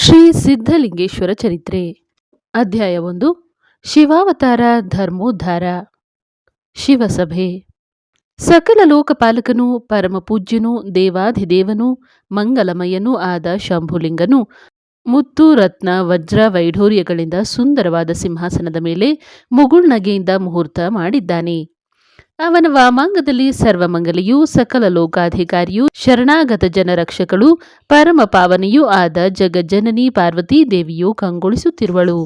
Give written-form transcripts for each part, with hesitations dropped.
ಶ್ರೀ ಸಿದ್ಧಲಿಂಗೇಶ್ವರ ಚರಿತ್ರೆ ಅಧ್ಯಾಯ 1. ಶಿವಾವತಾರ ಧರ್ಮೋದ್ಧಾರ. ಶಿವಸಭೆ. ಸಕಲ ಲೋಕಪಾಲಕನೂ ಪರಮಪೂಜ್ಯನೂ ದೇವಾಧಿದೇವನೂ ಮಂಗಲಮಯನೂ ಆದ ಶಂಭುಲಿಂಗನು ಮುತ್ತು ರತ್ನ ವಜ್ರ ವೈಢೂರ್ಯಗಳಿಂದ ಸುಂದರವಾದ ಸಿಂಹಾಸನದ ಮೇಲೆ ಮುಗುಳ್ನಗೆಯಿಂದ ಮುಹೂರ್ತ ಮಾಡಿದ್ದಾನೆ. ಅವನ ವಾಮಾಂಗದಲ್ಲಿ ಸರ್ವಮಂಗಲಿಯೂ ಸಕಲ ಲೋಕಾಧಿಕಾರಿಯೂ ಶರಣಾಗತ ಜನರಕ್ಷಕಳು ಪರಮ ಪಾವನೆಯೂ ಆದ ಜಗಜ್ಜನನಿ ಪಾರ್ವತೀ ದೇವಿಯು ಕಂಗೊಳಿಸುತ್ತಿರುವಳು.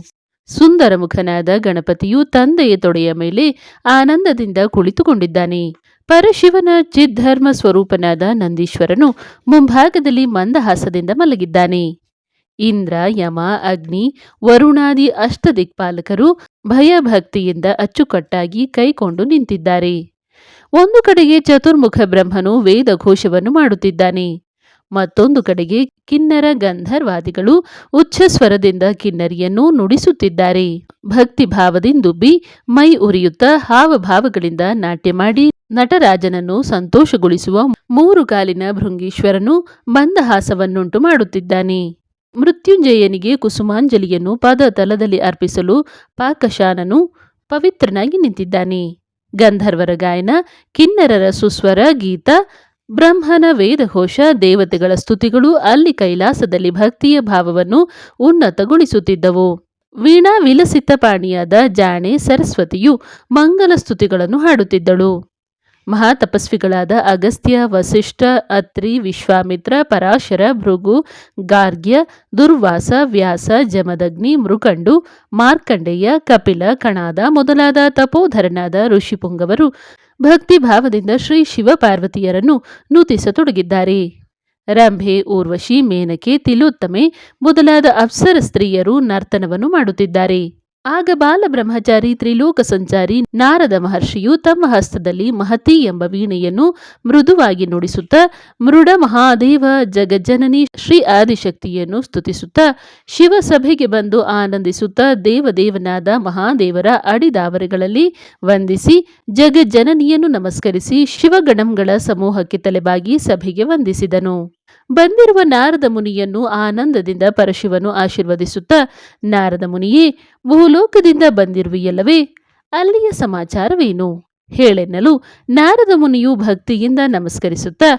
ಸುಂದರ ಮುಖನಾದ ಗಣಪತಿಯು ತಂದೆಯ ತೊಡೆಯ ಮೇಲೆ ಆನಂದದಿಂದ ಕುಳಿತುಕೊಂಡಿದ್ದಾನೆ. ಪರಶಿವನ ಚಿದ್ಧರ್ಮ ಸ್ವರೂಪನಾದ ನಂದೀಶ್ವರನು ಮುಂಭಾಗದಲ್ಲಿ ಮಂದಹಾಸದಿಂದ ಮಲಗಿದ್ದಾನೆ. ಇಂದ್ರ, ಯಮ, ಅಗ್ನಿ, ವರುಣಾದಿ ಅಷ್ಟದಿಕ್ಪಾಲಕರು ಭಯಭಕ್ತಿಯಿಂದ ಅಚ್ಚುಕಟ್ಟಾಗಿ ಕೈಕೊಂಡು ನಿಂತಿದ್ದಾರೆ. ಒಂದು ಕಡೆಗೆ ಚತುರ್ಮುಖ ಬ್ರಹ್ಮನು ವೇದ ಘೋಷವನ್ನು ಮಾಡುತ್ತಿದ್ದಾನೆ. ಮತ್ತೊಂದು ಕಡೆಗೆ ಕಿನ್ನರ ಗಂಧರ್ವಾದಿಗಳು ಉಚ್ಚಸ್ವರದಿಂದ ಕಿನ್ನರಿಯನ್ನು ನುಡಿಸುತ್ತಿದ್ದಾರೆ. ಭಕ್ತಿ ಭಾವದಿಂದುಬ್ಬಿ ಮೈ ಉರಿಯುತ್ತಾ ಹಾವಭಾವಗಳಿಂದ ನಾಟ್ಯ ಮಾಡಿ ನಟರಾಜನನ್ನು ಸಂತೋಷಗೊಳಿಸುವ ಮೂರು ಕಾಲಿನ ಭೃಂಗೀಶ್ವರನು ಮಂದಹಾಸವನ್ನುಂಟು ಮಾಡುತ್ತಿದ್ದಾನೆ. ಮೃತ್ಯುಂಜಯನಿಗೆ ಕುಸುಮಾಂಜಲಿಯನ್ನು ಪಾದ ತಲದಲ್ಲಿ ಅರ್ಪಿಸಲು ಪಾಕಶಾನನು ಪವಿತ್ರನಾಗಿ ನಿಂತಿದ್ದಾನೆ. ಗಂಧರ್ವರ ಗಾಯನ, ಕಿನ್ನರರ ಸುಸ್ವರ ಗೀತ, ಬ್ರಹ್ಮನ ವೇದಘೋಷ, ದೇವತೆಗಳ ಸ್ತುತಿಗಳು ಅಲ್ಲಿ ಕೈಲಾಸದಲ್ಲಿ ಭಕ್ತಿಯ ಭಾವವನ್ನು ಉನ್ನತಗೊಳಿಸುತ್ತಿದ್ದವು. ವೀಣಾ ವಿಲಸಿತ ಪಾಣಿಯಾದ ಜಾಣೆ ಸರಸ್ವತಿಯು ಮಂಗಲ ಸ್ತುತಿಗಳನ್ನು ಹಾಡುತ್ತಿದ್ದಳು. ಮಹಾತಪಸ್ವಿಗಳಾದ ಅಗಸ್ತ್ಯ, ವಸಿಷ್ಠ, ಅತ್ರಿ, ವಿಶ್ವಾಮಿತ್ರ, ಪರಾಶರ, ಭೃಗು, ಗಾರ್ಗ್ಯ, ದುರ್ವಾಸ, ವ್ಯಾಸ, ಜಮದಗ್ನಿ, ಮೃಕಂಡು, ಮಾರ್ಕಂಡೇಯ, ಕಪಿಲ, ಕಣಾದ ಮೊದಲಾದ ತಪೋಧರನಾದ ಋಷಿಪುಂಗವರು ಭಕ್ತಿಭಾವದಿಂದ ಶ್ರೀ ಶಿವಪಾರ್ವತಿಯರನ್ನು ನುತಿಸತೊಡಗಿದ್ದಾರೆ. ರಂಭೆ, ಊರ್ವಶಿ, ಮೇನಕೆ, ತಿಲೋತ್ತಮೆ ಮೊದಲಾದ ಅಪ್ಸರ ಸ್ತ್ರೀಯರು ನರ್ತನವನ್ನು ಮಾಡುತ್ತಿದ್ದಾರೆ. ಆಗ ಬಾಲಬ್ರಹ್ಮಚಾರಿ ತ್ರಿಲೋಕ ಸಂಚಾರಿ ನಾರದ ಮಹರ್ಷಿಯು ತಮ್ಮ ಹಸ್ತದಲ್ಲಿ ಮಹತಿ ಎಂಬ ವೀಣೆಯನ್ನು ಮೃದುವಾಗಿ ನುಡಿಸುತ್ತಾ ಮೃಡ ಮಹಾದೇವ ಜಗಜ್ಜನನಿ ಶ್ರೀ ಆದಿಶಕ್ತಿಯನ್ನು ಸ್ತುತಿಸುತ್ತಾ ಶಿವಸಭೆಗೆ ಬಂದು ಆನಂದಿಸುತ್ತಾ ದೇವದೇವನಾದ ಮಹಾದೇವರ ಅಡಿದಾವರೆಗಳಲ್ಲಿ ವಂದಿಸಿ ಜಗಜ್ಜನನಿಯನ್ನು ನಮಸ್ಕರಿಸಿ ಶಿವಗಣಂಗಳ ಸಮೂಹಕ್ಕೆ ತಲೆಬಾಗಿ ಸಭೆಗೆ ವಂದಿಸಿದನು. ಬಂದಿರುವ ನಾರದ ಮುನಿಯನ್ನು ಆನಂದದಿಂದ ಪರಶಿವನು ಆಶೀರ್ವದಿಸುತ್ತಾ, ನಾರದ ಮುನಿಯೇ, ಭೂಲೋಕದಿಂದ ಬಂದಿರುವೆಯಲ್ಲವೇ? ಅಲ್ಲಿಯ ಸಮಾಚಾರವೇನು ಹೇಳೆನ್ನಲು ನಾರದ ಮುನಿಯು ಭಕ್ತಿಯಿಂದ ನಮಸ್ಕರಿಸುತ್ತಾ,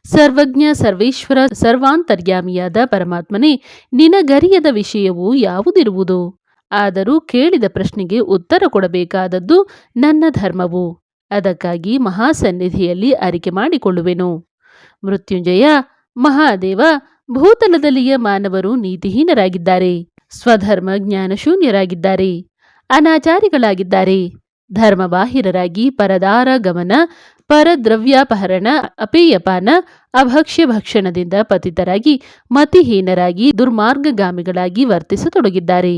ಸರ್ವಜ್ಞ ಸರ್ವೇಶ್ವರ ಸರ್ವಾಂತರ್ಯಾಮಿಯಾದ ಪರಮಾತ್ಮನೇ, ನಿನಗರಿಯದ ವಿಷಯವು ಯಾವುದಿರುವುದು? ಆದರೂ ಕೇಳಿದ ಪ್ರಶ್ನೆಗೆ ಉತ್ತರ ಕೊಡಬೇಕಾದದ್ದು ನನ್ನ ಧರ್ಮವು. ಅದಕ್ಕಾಗಿ ಮಹಾಸನ್ನಿಧಿಯಲ್ಲಿ ಅರಿಕೆ ಮಾಡಿಕೊಳ್ಳುವೆನು. ಮೃತ್ಯುಂಜಯ, ಮಹಾದೇವ, ಭೂತಲದಲ್ಲಿಯ ಮಾನವರು ನೀತಿಹೀನರಾಗಿದ್ದಾರೆ, ಸ್ವಧರ್ಮ ಜ್ಞಾನಶೂನ್ಯರಾಗಿದ್ದಾರೆ, ಅನಾಚಾರಿಗಳಾಗಿದ್ದಾರೆ, ಧರ್ಮಬಾಹಿರರಾಗಿ ಪರದಾರ ಗಮನ, ಪರದ್ರವ್ಯಾಪಹರಣ, ಅಪೇಯಪಾನ, ಅಭಕ್ಷ್ಯ ಭಕ್ಷಣದಿಂದ ಪತಿತರಾಗಿ ಮತಿಹೀನರಾಗಿ ದುರ್ಮಾರ್ಗಗಾಮಿಗಳಾಗಿ ವರ್ತಿಸತೊಡಗಿದ್ದಾರೆ.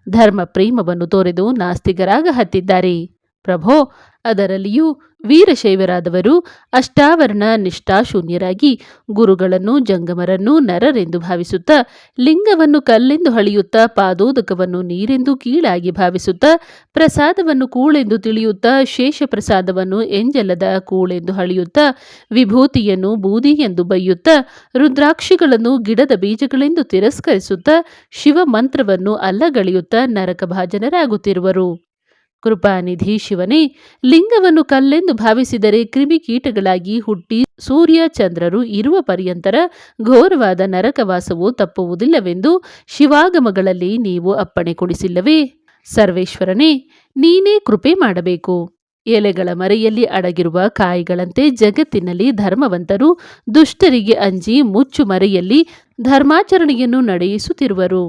ಧರ್ಮ ಪ್ರೇಮವನ್ನು ತೋರೆದು ನಾಸ್ತಿಕರಾಗ ಹತ್ತಿದ್ದಾರೆ. ಪ್ರಭೋ, ಅದರಲ್ಲಿಯೂ ವೀರಶೈವರಾದವರು ಅಷ್ಟಾವರಣ ನಿಷ್ಠಾಶೂನ್ಯರಾಗಿ ಗುರುಗಳನ್ನು ಜಂಗಮರನ್ನು ನರರೆಂದು ಭಾವಿಸುತ್ತಾ, ಲಿಂಗವನ್ನು ಕಲ್ಲೆಂದು ಹಳಿಯುತ್ತಾ, ಪಾದೋದಕವನ್ನು ನೀರೆಂದು ಕೀಳಾಗಿ ಭಾವಿಸುತ್ತಾ, ಪ್ರಸಾದವನ್ನು ಕೂಳೆಂದು ತಿಳಿಯುತ್ತಾ, ಶೇಷ ಪ್ರಸಾದವನ್ನು ಎಂಜಲದ ಕೂಳೆಂದು ಹಳಿಯುತ್ತಾ, ವಿಭೂತಿಯನ್ನು ಬೂದಿ ಎಂದು ಬೈಯುತ್ತಾ, ರುದ್ರಾಕ್ಷಿಗಳನ್ನು ಗಿಡದ ಬೀಜಗಳೆಂದು ತಿರಸ್ಕರಿಸುತ್ತಾ, ಶಿವಮಂತ್ರವನ್ನು ಅಲ್ಲಗಳೆಯುತ್ತಾ ನರಕ ಭಾಜನರಾಗುತ್ತಿರುವರು. ಕೃಪಾನಿಧಿ ಶಿವನೇ, ಲಿಂಗವನ್ನು ಕಲ್ಲೆಂದು ಭಾವಿಸಿದರೆ ಕ್ರಿಮಿಕೀಟಗಳಾಗಿ ಹುಟ್ಟಿ ಸೂರ್ಯ ಚಂದ್ರರು ಇರುವ ಪರ್ಯಂತರ ಘೋರವಾದ ನರಕವಾಸವು ತಪ್ಪುವುದಿಲ್ಲವೆಂದು ಶಿವಾಗಮಗಳಲ್ಲಿ ನೀವು ಅಪ್ಪಣೆ ಕೊಡಿಸಿಲ್ಲವೇ? ಸರ್ವೇಶ್ವರನೇ, ನೀನೇ ಕೃಪೆ ಮಾಡಬೇಕು. ಎಲೆಗಳ ಮರೆಯಲ್ಲಿ ಅಡಗಿರುವ ಕಾಯಿಗಳಂತೆ ಜಗತ್ತಿನಲ್ಲಿ ಧರ್ಮವಂತರು ದುಷ್ಟರಿಗೆ ಅಂಜಿ ಮುಚ್ಚು ಮರೆಯಲ್ಲಿ ಧರ್ಮಾಚರಣೆಯನ್ನು ನಡೆಯಿಸುತ್ತಿರುವರು.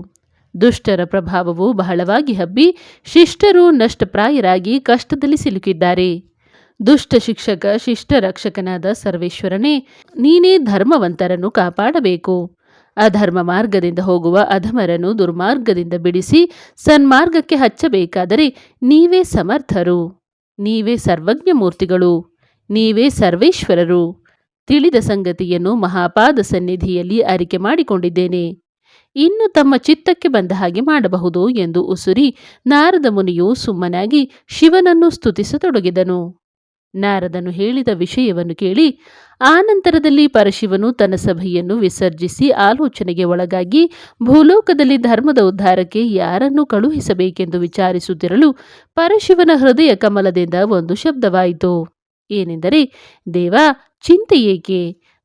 ದುಷ್ಟರ ಪ್ರಭಾವವು ಬಹಳವಾಗಿ ಹಬ್ಬಿ ಶಿಷ್ಟರು ನಷ್ಟಪ್ರಾಯರಾಗಿ ಕಷ್ಟದಲ್ಲಿ ಸಿಲುಕಿದ್ದಾರೆ. ದುಷ್ಟ ಶಿಕ್ಷಕ ಶಿಷ್ಟ ರಕ್ಷಕನಾದ ಸರ್ವೇಶ್ವರನೇ, ನೀನೇ ಧರ್ಮವಂತರನ್ನು ಕಾಪಾಡಬೇಕು. ಅಧರ್ಮ ಮಾರ್ಗದಿಂದ ಹೋಗುವ ಅಧಮರನ್ನು ದುರ್ಮಾರ್ಗದಿಂದ ಬಿಡಿಸಿ ಸನ್ಮಾರ್ಗಕ್ಕೆ ಹಚ್ಚಬೇಕಾದರೆ ನೀವೇ ಸಮರ್ಥರು. ನೀವೇ ಸರ್ವಜ್ಞ ಮೂರ್ತಿಗಳು. ನೀವೇ ಸರ್ವೇಶ್ವರರು. ತಿಳಿದ ಸಂಗತಿಯನ್ನು ಮಹಾಪಾದ ಸನ್ನಿಧಿಯಲ್ಲಿ ಅರಿಕೆ ಮಾಡಿಕೊಂಡಿದ್ದೇನೆ. ಇನ್ನು ತಮ್ಮ ಚಿತ್ತಕ್ಕೆ ಬಂದ ಹಾಗೆ ಮಾಡಬಹುದು ಎಂದು ಉಸುರಿ ನಾರದ ಮುನಿಯು ಸುಮ್ಮನಾಗಿ ಶಿವನನ್ನು ಸ್ತುತಿಸತೊಡಗಿದನು. ನಾರದನು ಹೇಳಿದ ವಿಷಯವನ್ನು ಕೇಳಿ ಆನಂತರದಲ್ಲಿ ಪರಶಿವನು ತನ್ನ ಸಭೆಯನ್ನು ವಿಸರ್ಜಿಸಿ ಆಲೋಚನೆಗೆ ಒಳಗಾಗಿ ಭೂಲೋಕದಲ್ಲಿ ಧರ್ಮದ ಉದ್ಧಾರಕ್ಕೆ ಯಾರನ್ನು ಕಳುಹಿಸಬೇಕೆಂದು ವಿಚಾರಿಸುತ್ತಿರಲು ಪರಶಿವನ ಹೃದಯ ಕಮಲದಿಂದ ಒಂದು ಶಬ್ದವಾಯಿತು. ಏನೆಂದರೆ, ದೇವ, ಚಿಂತೆ ಏಕೆ?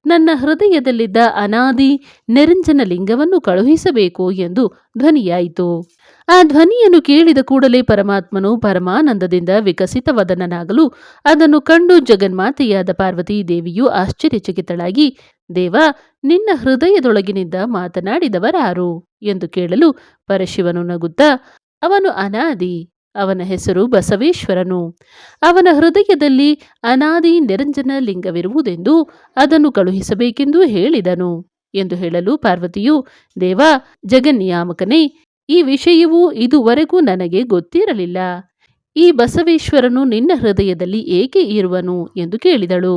ನನ್ನ ಹೃದಯದಲ್ಲಿದ್ದ ಅನಾದಿ ನಿರಂಜನ ಲಿಂಗವನ್ನು ಕಳುಹಿಸಬೇಕು ಎಂದು ಧ್ವನಿಯಾಯಿತು. ಆ ಧ್ವನಿಯನ್ನು ಕೇಳಿದ ಕೂಡಲೇ ಪರಮಾತ್ಮನು ಪರಮಾನಂದದಿಂದ ವಿಕಸಿತವದನನಾಗಲು ಅದನ್ನು ಕಂಡು ಜಗನ್ಮಾತೆಯಾದ ಪಾರ್ವತೀ ದೇವಿಯು ಆಶ್ಚರ್ಯಚಕಿತಳಾಗಿ, ದೇವ, ನಿನ್ನ ಹೃದಯದೊಳಗಿನಿಂದ ಮಾತನಾಡಿದವರಾರು ಎಂದು ಕೇಳಲು ಪರಶಿವನು ನಗುತ್ತಾ, ಅವನು ಅನಾದಿ, ಅವನ ಹೆಸರು ಬಸವೇಶ್ವರನು. ಅವನ ಹೃದಯದಲ್ಲಿ ಅನಾದಿ ನಿರಂಜನ ಲಿಂಗವಿರುವುದೆಂದು ಅದನ್ನು ಕಳುಹಿಸಬೇಕೆಂದು ಹೇಳಿದನು ಎಂದು ಹೇಳಲು ಪಾರ್ವತಿಯು, ದೇವ, ಜಗನ್ನಿಯಾಮಕನೇ, ಈ ವಿಷಯವು ಇದುವರೆಗೂ ನನಗೆ ಗೊತ್ತಿರಲಿಲ್ಲ. ಈ ಬಸವೇಶ್ವರನು ನಿನ್ನ ಹೃದಯದಲ್ಲಿ ಏಕೆ ಇರುವನು ಎಂದು ಕೇಳಿದಳು.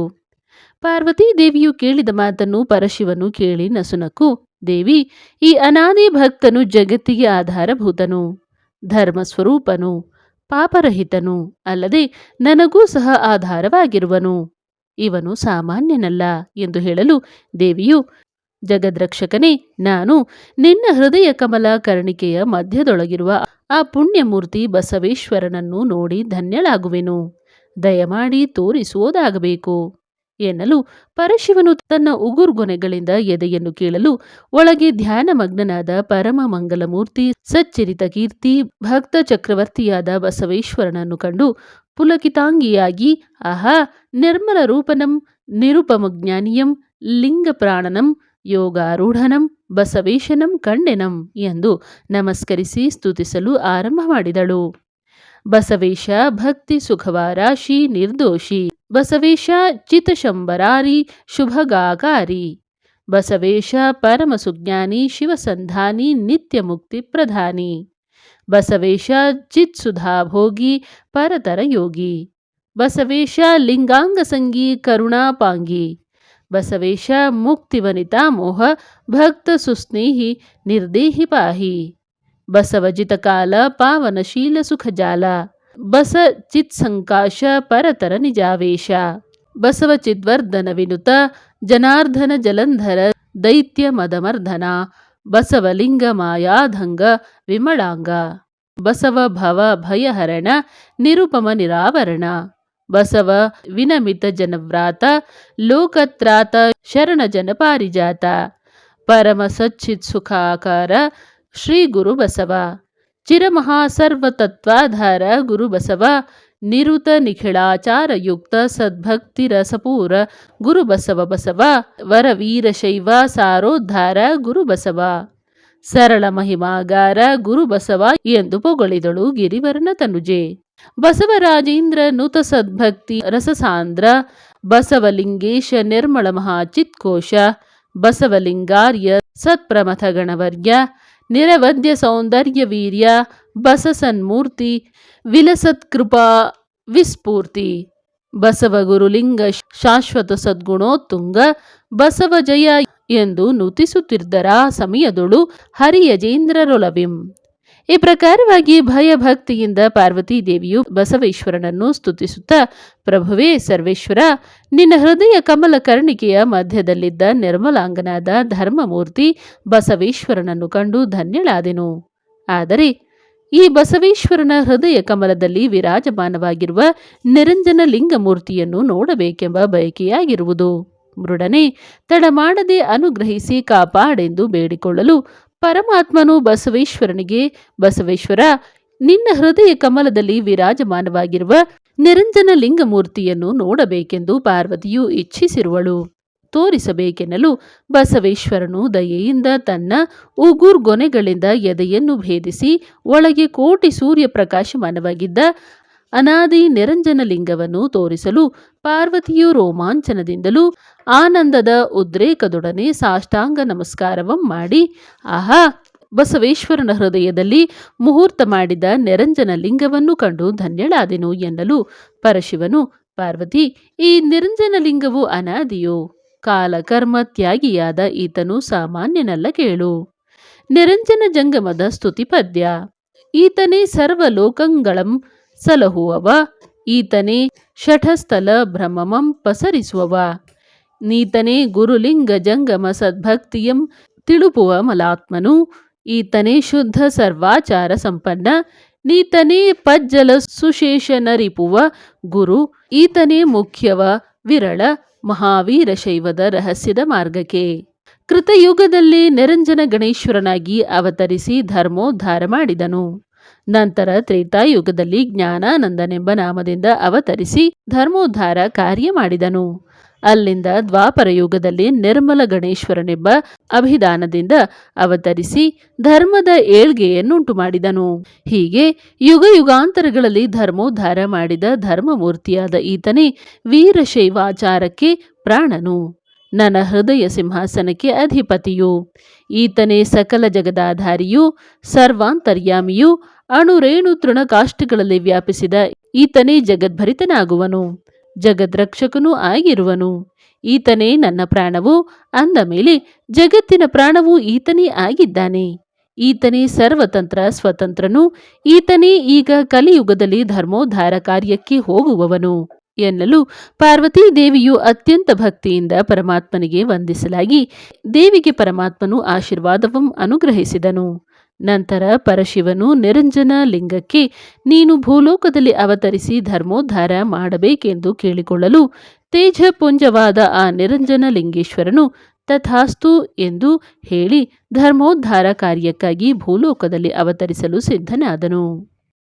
ಪಾರ್ವತೀ ದೇವಿಯು ಕೇಳಿದ ಮಾತನ್ನು ಪರಶಿವನು ಕೇಳಿ ನಸುನಕ್ಕು, ದೇವಿ, ಈ ಅನಾದಿ ಭಕ್ತನು ಜಗತ್ತಿಗೆ ಆಧಾರಭೂತನು, ಧರ್ಮಸ್ವರೂಪನು, ಪಾಪರಹಿತನು, ಅಲ್ಲದೆ ನನಗೂ ಸಹ ಆಧಾರವಾಗಿರುವನು. ಇವನು ಸಾಮಾನ್ಯನಲ್ಲ ಎಂದು ಹೇಳಲು ದೇವಿಯು, ಜಗದ್ರಕ್ಷಕನೇ, ನಾನು ನಿನ್ನ ಹೃದಯ ಕಮಲ ಕರ್ಣಿಕೆಯ ಮಧ್ಯದೊಳಗಿರುವ ಆ ಪುಣ್ಯಮೂರ್ತಿ ಬಸವೇಶ್ವರನನ್ನು ನೋಡಿ ಧನ್ಯಳಾಗುವೆನು. ದಯಮಾಡಿ ತೋರಿಸುವುದಾಗಬೇಕು ಎನ್ನಲು ಪರಶಿವನು ತನ್ನ ಉಗುರ್ಗೊನೆಗಳಿಂದ ಎದೆಯನ್ನು ಕೀಳಲು ಒಳಗೆ ಧ್ಯಾನಮಗ್ನನಾದ ಪರಮ ಮಂಗಲಮೂರ್ತಿ ಸಚ್ಚರಿತ ಕೀರ್ತಿ ಭಕ್ತ ಚಕ್ರವರ್ತಿಯಾದ ಬಸವೇಶ್ವರನನ್ನು ಕಂಡು ಪುಲಕಿತಾಂಗಿಯಾಗಿ, ಆಹಾ, ನಿರ್ಮಲ ರೂಪನಂ ನಿರುಪಮಜ್ಞಾನಿಯಂ ಲಿಂಗ ಪ್ರಾಣನಂ ಯೋಗಾರೂಢನಂ ಬಸವೇಶನಂ ಕಂಡೆನಂ ಎಂದು ನಮಸ್ಕರಿಸಿ ಸ್ತುತಿಸಲು ಆರಂಭ ಮಾಡಿದಳು. ಬಸವೇಶ ಭಕ್ತಿ ಸುಖವಾರಾಶಿ ನಿರ್ದೋಷಿ, ಬಸವೇಶ ಚಿತಶಂಬರಾರಿ ಶುಭಗಾಕಾರಿ, ಬಸವೇಶ ಪರಮ ಸುಜ್ಞಾನಿ ಶಿವಸಂಧಾನಿ ನಿತ್ಯ ಮುಕ್ತಿ ಪ್ರಧಾನಿ, ಬಸವೇಶ ಚಿತ್ಸುಧಾಭೋಗಿ ಪರತರ ಯೋಗಿ, ಬಸವೇಶ ಲಿಂಗಾಂಗ ಸಂಗಿ ಕರುಣಾಪಾಂಗಿ, ಬಸವೇಶ ಮುಕ್ತಿವನಿತಾ ಮೋಹ ಭಕ್ತ ಸುಸ್ನೇಹಿ ನಿರ್ದೇಹಿ ಪಾಹಿ, ಬಸವಜಿತ ಕಾಲ ಪಾವನಶೀಲ ಸುಖಜಾಲ, ಬಸ ಚಿತ್ಸಂಕಾಶ ಪರತರ ನಿಜಾವೇಶ, ಬಸವ ಚಿದ್ವರ್ಧನ ವಿನುತ ಜನಾರ್ದನ ಜಲಂಧರ ದೈತ್ಯ ಮದಮರ್ಧನ, ಬಸವಲಿಂಗ ಮಾಯಾಧಂಗ ವಿಮಳಾಂಗ, ಬಸವ ಭವ ಭಯಹರಣ ನಿರುಪಮ ನಿರಾವರಣ, ಬಸವ ವಿನಮಿತ ಜನವ್ರಾತ ಲೋಕತ್ರಾತ ಶರಣ ಜನ ಪಾರಿಜಾತ, ಪರಮ ಸಚ್ಚಿತ್ ಸುಖಾಕಾರ ಶ್ರೀ ಗುರು ಬಸವ, ಚಿರಮಹಾ ಸರ್ವತತ್ವಾಧಾರ ಗುರು ಬಸವ, ನಿರುತ ನಿಖಿಳಾಚಾರ ಯುಕ್ತ ಸದ್ಭಕ್ತಿ ರಸಪೂರ ಗುರು ಬಸವ ಬಸವ, ವರವೀರ ಶೈವ ಸಾರೋದ್ಧಾರ ಗುರು ಬಸವ, ಸರಳ ಮಹಿಮಾಗಾರ ಗುರು ಬಸವ ಎಂದು ಪೊಗಳಿದಳು ಗಿರಿವರ್ಣ ತನುಜೆ. ಬಸವರಾಜೇಂದ್ರ ನುತ ಸದ್ಭಕ್ತಿ ರಸಸಾಂದ್ರ, ಬಸವಲಿಂಗೇಶ ನಿರ್ಮಳ ಮಹಾಚಿತ್ಕೋಶ, ಬಸವಲಿಂಗಾರ್ಯ ಸತ್ಪ್ರಮಥ ಗಣವರ್ಯ, ನಿರವಧ್ಯ ಸೌಂದರ್ಯ ವೀರ್ಯ, ಬಸ ಸನ್ಮೂರ್ತಿ ವಿಲಸತ್ಕೃಪಾ ವಿಸ್ಫೂರ್ತಿ, ಬಸವ ಗುರುಲಿಂಗ ಶಾಶ್ವತ ಸದ್ಗುಣೋತ್ತುಂಗ, ಬಸವ ಜಯ ಎಂದು ನುತಿಸುತ್ತಿದ್ದರ ಸಮಯದೊಳು ಹರಿಯಜೇಂದ್ರರೊಲವಿಂ. ಈ ಪ್ರಕಾರವಾಗಿ ಭಯಭಕ್ತಿಯಿಂದ ಪಾರ್ವತೀ ದೇವಿಯು ಬಸವೇಶ್ವರನನ್ನು ಸ್ತುತಿಸುತ್ತಾ, ಪ್ರಭುವೇ ಸರ್ವೇಶ್ವರ, ನಿನ್ನ ಹೃದಯ ಕಮಲ ಕರ್ಣಿಕೆಯ ಮಧ್ಯದಲ್ಲಿದ್ದ ನಿರ್ಮಲಾಂಗನಾದ ಧರ್ಮಮೂರ್ತಿ ಬಸವೇಶ್ವರನನ್ನು ಕಂಡು ಧನ್ಯಳಾದೆನು. ಆದರೆ ಈ ಬಸವೇಶ್ವರನ ಹೃದಯ ಕಮಲದಲ್ಲಿ ವಿರಾಜಮಾನವಾಗಿರುವ ನಿರಂಜನ ಲಿಂಗಮೂರ್ತಿಯನ್ನು ನೋಡಬೇಕೆಂಬ ಬಯಕೆಯಾಗಿರುವುದು. ಮೃಡನೆ, ತಡ ಮಾಡದೆ ಅನುಗ್ರಹಿಸಿ ಕಾಪಾಡೆಂದು ಬೇಡಿಕೊಳ್ಳಲು ಪರಮಾತ್ಮನು ಬಸವೇಶ್ವರನಿಗೆ, ಬಸವೇಶ್ವರ, ನಿನ್ನ ಹೃದಯ ಕಮಲದಲ್ಲಿ ವಿರಾಜಮಾನವಾಗಿರುವ ನಿರಂಜನ ಲಿಂಗಮೂರ್ತಿಯನ್ನು ನೋಡಬೇಕೆಂದು ಪಾರ್ವತಿಯು ಇಚ್ಛಿಸಿರುವಳು, ತೋರಿಸಬೇಕೆನ್ನಲು ಬಸವೇಶ್ವರನು ದಯೆಯಿಂದ ತನ್ನ ಉಗುರ್ಗೊನೆಗಳಿಂದ ಎದೆಯನ್ನು ಭೇದಿಸಿ ಒಳಗೆ ಕೋಟಿ ಸೂರ್ಯ ಪ್ರಕಾಶಮಾನವಾಗಿದ್ದ ಅನಾದಿ ನಿರಂಜನ ಲಿಂಗವನ್ನು ತೋರಿಸಲು ಪಾರ್ವತಿಯು ರೋಮಾಂಚನದಿಂದಲೂ ಆನಂದದ ಉದ್ರೇಕದೊಡನೆ ಸಾಷ್ಟಾಂಗ ನಮಸ್ಕಾರವಂ ಮಾಡಿ, ಆಹಾ, ಬಸವೇಶ್ವರನ ಹೃದಯದಲ್ಲಿ ಮುಹೂರ್ತ ಮಾಡಿದ ನಿರಂಜನ ಲಿಂಗವನ್ನು ಕಂಡು ಧನ್ಯಳಾದೆನು ಎನ್ನಲು ಪರಶಿವನು, ಪಾರ್ವತಿ, ಈ ನಿರಂಜನ ಲಿಂಗವು ಅನಾದಿಯೋ, ಕಾಲಕರ್ಮ ತ್ಯಾಗಿಯಾದ ಈತನು ಸಾಮಾನ್ಯನಲ್ಲ ಕೇಳು. ನಿರಂಜನ ಜಂಗಮದ ಸ್ತುತಿ ಪದ್ಯ. ಈತನೇ ಸರ್ವಲೋಕಂಗಳಂ ಸಲಹುವವ, ಈತನೇ ಶಠಸ್ಥಲ ಭ್ರಮಮಂ ಪಸರಿಸುವವ. ನೀತನೇ ಗುರುಲಿಂಗ ಜಂಗಮ ಸದ್ಭಕ್ತಿಯಂ ತಿಳುಪುವ ಮಲಾತ್ಮನು. ಈತನೇ ಶುದ್ಧ ಸರ್ವಾಚಾರ ಸಂಪನ್ನ. ನೀತನೇ ಪಜ್ಜಲ ಸುಶೇಷನರಿಪುವ ಗುರು. ಈತನೇ ಮುಖ್ಯವ ವಿರಳ ಮಹಾವೀರ ಶೈವದ ರಹಸ್ಯದ ಮಾರ್ಗಕ್ಕೆ. ಕೃತಯುಗದಲ್ಲಿ ನಿರಂಜನ ಗಣೇಶ್ವರನಾಗಿ ಅವತರಿಸಿ ಧರ್ಮೋದ್ಧಾರ ಮಾಡಿದನು. ನಂತರ ತ್ರೇತಾಯುಗದಲ್ಲಿ ಜ್ಞಾನಾನಂದನೆಂಬ ನಾಮದಿಂದ ಅವತರಿಸಿ ಧರ್ಮೋದ್ಧಾರ ಕಾರ್ಯ ಮಾಡಿದನು. ಅಲ್ಲಿಂದ ದ್ವಾಪರ ಯುಗದಲ್ಲಿ ನಿರ್ಮಲ ಗಣೇಶ್ವರನೆಂಬ ಅಭಿಧಾನದಿಂದ ಅವತರಿಸಿ ಧರ್ಮದ ಏಳ್ಗೆಯನ್ನುಂಟು ಮಾಡಿದನು. ಹೀಗೆ ಯುಗ ಯುಗಾಂತರಗಳಲ್ಲಿ ಧರ್ಮೋದ್ಧಾರ ಮಾಡಿದ ಧರ್ಮಮೂರ್ತಿಯಾದ ಈತನೇ ವೀರಶೈವಾಚಾರಕ್ಕೆ ಪ್ರಾಣನು, ನನ್ನ ಹೃದಯ ಸಿಂಹಾಸನಕ್ಕೆ ಅಧಿಪತಿಯು. ಈತನೇ ಸಕಲ ಜಗದಾಧಾರಿಯೂ ಸರ್ವಾಂತರ್ಯಾಮಿಯೂ ಅಣುರೇಣು ತೃಣಕಾಷ್ಠಗಳಲ್ಲಿ ವ್ಯಾಪಿಸಿದ ಈತನೇ ಜಗದ್ಭರಿತನಾಗುವನು, ಜಗದ್ರಕ್ಷಕನೂ ಆಗಿರುವನು. ಈತನೇ ನನ್ನ ಪ್ರಾಣವು ಅಂದ ಮೇಲೆ ಜಗತ್ತಿನ ಪ್ರಾಣವೂ ಈತನೇ ಆಗಿದ್ದಾನೆ. ಈತನೇ ಸರ್ವತಂತ್ರ ಸ್ವತಂತ್ರನು. ಈತನೇ ಈಗ ಕಲಿಯುಗದಲ್ಲಿ ಧರ್ಮೋದ್ಧಾರ ಕಾರ್ಯಕ್ಕೆ ಹೋಗುವವನು ಎನ್ನಲು ಪಾರ್ವತೀ ದೇವಿಯು ಅತ್ಯಂತ ಭಕ್ತಿಯಿಂದ ಪರಮಾತ್ಮನಿಗೆ ವಂದಿಸಲಾಗಿ ದೇವಿಗೆ ಪರಮಾತ್ಮನು ಆಶೀರ್ವಾದವಂ ಅನುಗ್ರಹಿಸಿದನು. ನಂತರ ಪರಶಿವನು ನಿರಂಜನ ಲಿಂಗಕ್ಕೆ ನೀನು ಭೂಲೋಕದಲ್ಲಿ ಅವತರಿಸಿ ಧರ್ಮೋದ್ಧಾರ ಮಾಡಬೇಕೆಂದು ಕೇಳಿಕೊಳ್ಳಲು ತೇಜಪುಂಜವಾದ ಆ ನಿರಂಜನ ಲಿಂಗೇಶ್ವರನು ತಥಾಸ್ತು ಎಂದು ಹೇಳಿ ಧರ್ಮೋದ್ಧಾರ ಕಾರ್ಯಕ್ಕಾಗಿ ಭೂಲೋಕದಲ್ಲಿ ಅವತರಿಸಲು ಸಿದ್ಧನಾದನು.